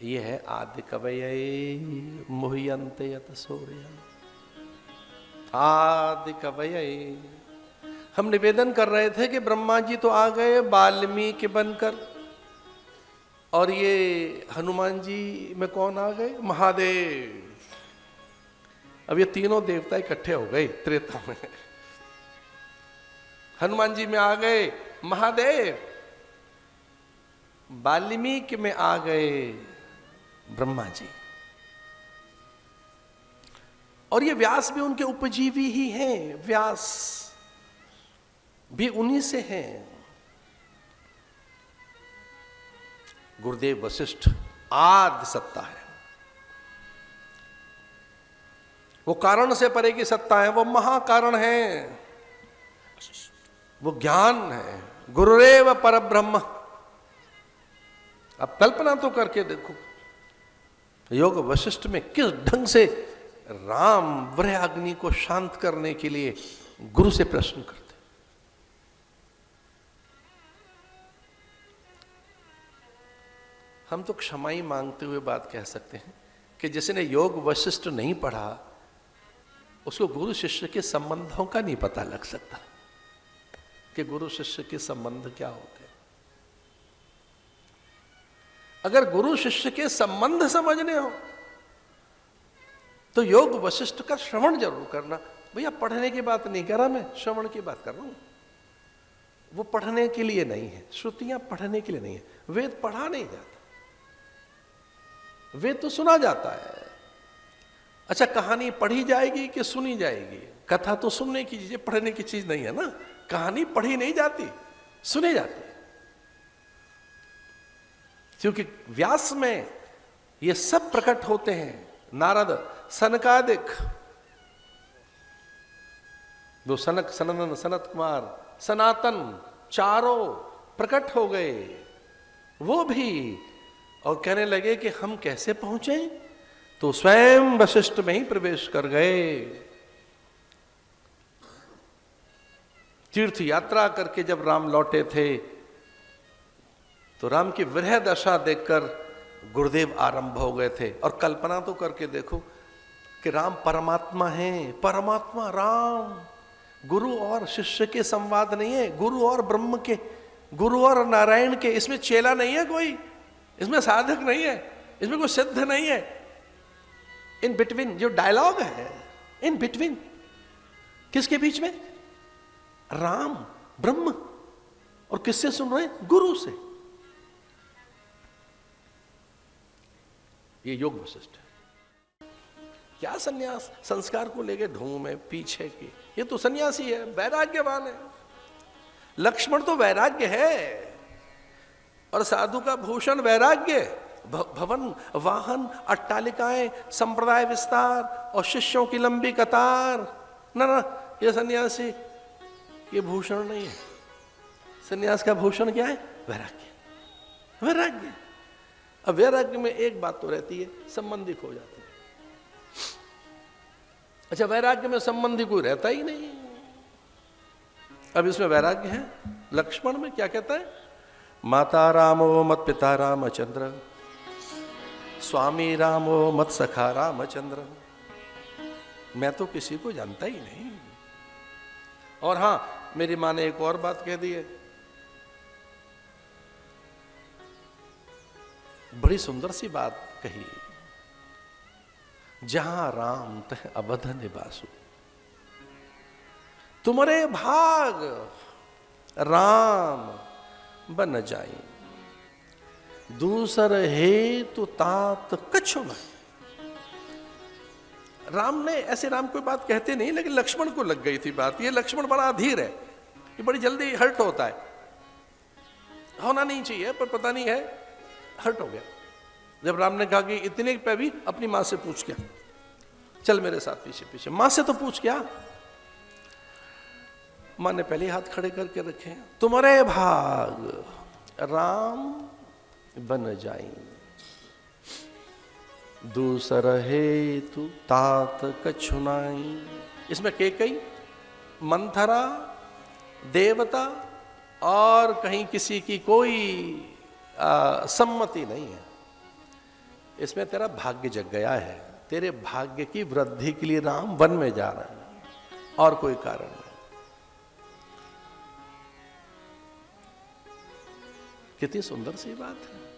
ये है आदि कवये मुह्यन्ते यत सूर्य। आदि कवये। हम निवेदन कर रहे थे कि ब्रह्मा जी तो आ गए वाल्मीकि बनकर, और ये हनुमान जी में कौन आ गए? महादेव। अब ये तीनों देवता इकट्ठे हो गए त्रेता में। हनुमान जी में आ गए महादेव, वाल्मीकि में आ गए ब्रह्मा जी, और ये व्यास भी उनके उपजीवी ही हैं। व्यास भी उन्हीं से हैं। गुरुदेव वशिष्ठ आदि सत्ता है, वो कारण से परे की सत्ता है, वो महाकारण है, वो ज्ञान है। गुरुरेव परब्रह्म। अब कल्पना तो करके देखो, योग वशिष्ठ में किस ढंग से राम वराग्नि को शांत करने के लिए गुरु से प्रश्न करते। हम तो क्षमा ही मांगते हुए बात कह सकते हैं कि जिसने योग वशिष्ठ नहीं पढ़ा उसको गुरु शिष्य के संबंधों का नहीं पता लग सकता कि गुरु शिष्य के संबंध क्या होते हैं। अगर गुरु शिष्य के संबंध समझने हो तो योग वशिष्ठ का श्रवण जरूर करना। भैया पढ़ने की बात नहीं कर रहा मैं, श्रवण की बात कर रहा हूं। वो पढ़ने के लिए नहीं है, श्रुतियां पढ़ने के लिए नहीं है। वेद पढ़ा नहीं जाता, वेद तो सुना जाता है। अच्छा, कहानी पढ़ी जाएगी कि सुनी जाएगी? कथा तो सुनने की चीज है, पढ़ने की चीज नहीं है ना। कहानी पढ़ी नहीं जाती, सुनी जाती, क्योंकि व्यास में ये सब प्रकट होते हैं। नारद, सनकादिक, दो सनक, सनंदन, सनत कुमार, सनातन, चारों प्रकट हो गए वो भी, और कहने लगे कि हम कैसे पहुंचे, तो स्वयं वशिष्ठ में ही प्रवेश कर गए। तीर्थ यात्रा करके जब राम लौटे थे तो राम की विरह दशा देखकर गुरुदेव आरंभ हो गए थे। और कल्पना तो करके देखो कि राम परमात्मा है, परमात्मा राम। गुरु और शिष्य के संवाद नहीं है, गुरु और ब्रह्म के, गुरु और नारायण के। इसमें चेला नहीं है कोई, इसमें साधक नहीं है, इसमें कोई सिद्ध नहीं है। इन बिटवीन जो डायलॉग है, इन बिटवीन, किसके बीच में? राम ब्रह्म, और किससे सुन रहे हैं? गुरु से। ये योग वशिष्ठ है। क्या सन्यास संस्कार को लेके ढूंढ में पीछे की, ये तो सन्यासी है, वैराग्यवान है। लक्ष्मण तो वैराग्य है, और साधु का भूषण वैराग्य। भवन, वाहन, अट्टालिकाएं, संप्रदाय विस्तार और शिष्यों की लंबी कतार, ना ना, ये सन्यासी, ये भूषण नहीं है। सन्यास का भूषण क्या है? वैराग्य। वैराग्य। अब वैराग्य में एक बात तो रहती है, संबंधी खो जाती है। अच्छा, वैराग्य में संबंधी कोई रहता ही नहीं। अब इसमें वैराग्य है। लक्ष्मण में क्या कहता है? माता रामो मत पिता रामचंद्र, स्वामी रामो मत सखा रामचंद्र। मैं तो किसी को जानता ही नहीं। और हां, मेरी माँ ने एक और बात कह दी है, बड़ी सुंदर सी बात कही, जहां राम तह अवध निवासु। तुम्हारे भाग राम बन जाए, दूसर हे तो तात कछु नहीं। राम ने ऐसे, राम कोई बात कहते नहीं, लेकिन लक्ष्मण को लग गई थी बात। ये लक्ष्मण बड़ा अधीर है, ये बड़ी जल्दी हर्ट होता है। होना नहीं चाहिए, पर पता नहीं है, हर्ट हो गया जब राम ने कहा कि इतने पे भी अपनी मां से पूछ क्या, चल मेरे साथ पीछे पीछे। मां से तो पूछ क्या? मां ने पहले हाथ खड़े करके रखे, तुम्हारे भाग राम बन जाई, दूसर हेतु तात कछु नाई। इसमें केकई, मंथरा, देवता और कहीं किसी की कोई सम्मति नहीं है। इसमें तेरा भाग्य जग गया है, तेरे भाग्य की वृद्धि के लिए राम वन में जा रहे हैं, और कोई कारण नहीं। कितनी सुंदर सी बात है।